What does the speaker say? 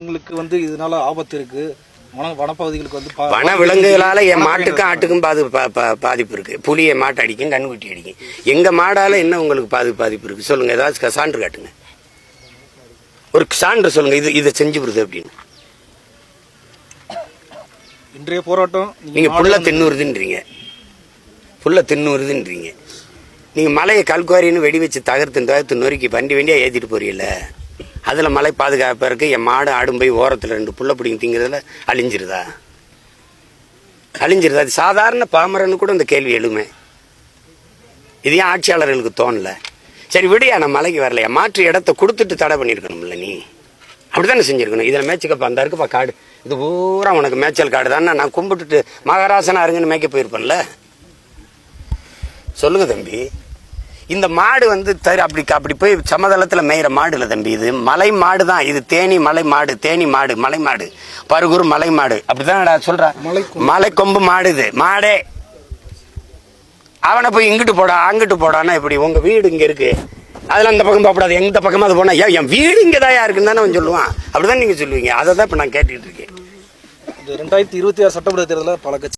உங்களுக்கு இதனால ஆபத்து இருக்கு. வனப்பகுதிகளுக்கு வன விலங்குகளால என் மாட்டுக்கும் ஆட்டுக்கும் பாதிப்பு இருக்கு. புளிய மாட்டு அடிக்கும், கண்ணுக்குட்டி அடிக்கும். எங்க மாடால என்ன உங்களுக்கு பாதிப்பு இருக்கு சொல்லுங்க. ஏதாவது சான்று காட்டுங்க. ஒரு சான்று சொல்லுங்க. இதை செஞ்சு விடுது அப்படின்னு. இன்றைய போராட்டம் நீங்க புல்ல தின்னுறுதுன்றீங்க. நீங்க மலையை கல்குவாரின்னு வெடி வச்சு தகர்த்து நொறுக்கி வண்டியா ஏத்திட்டு போறீங்கல்ல. அதுல மலை பாதுகாப்பா இருக்கு. என் மாடு ஆடும் போய் ஓரத்துல 2 புல்ல பிடிங்க திங்கிறதுல அழிஞ்சிருதா? அது சாதாரண பாமரன்னு கூட இந்த கேள்வி எழுமே. இது ஏன் ஆட்சியாளர்களுக்கு தோணல? சரி விடியா, நான் மலைக்கு வரலையா, மாற்று இடத்த கொடுத்துட்டு தடை பண்ணிருக்கணும்ல. நீ அப்படித்தானே செஞ்சிருக்கணும். இதுல மேய்ச்சிக்கப்பா அந்த இருக்குப்பா காடு, இது பூரா உனக்கு மேய்ச்சல் காடு தானே, நான் கும்பிட்டுட்டு மகாராசனா இருங்கன்னு மேய்க்க போயிருப்பேன்ல. சொல்லுங்க தம்பி. இந்த மாடு அப்படி போய் சமதளத்துல மேயிற மாடு இல்ல தம்பி. இது மலை மாடு தான். இது தேனி மலை மாடு, மலை மாடு, பருகூர் மலை மாடு. அப்படிதான் சொல்ற. மலை கொம்பு மாடு. இது மாடே. அவனை போய் இங்கிட்டு போடா அங்கிட்டு போடான்னா எப்படி? உங்க வீடு இங்க இருக்கு, அதெல்லாம் அந்த பக்கம் போகக்கூடாது, எந்த பக்கமா அது போனா என் வீடு இங்கதான் இருக்குன்னு தானே அவன் சொல்லுவான். அப்படிதான் நீங்க சொல்லுவீங்க. அதை தான் இப்ப நான் கேட்டுட்டு இருக்கேன். 2026 சட்டமன்ற தேர்தலில் பல கட்சி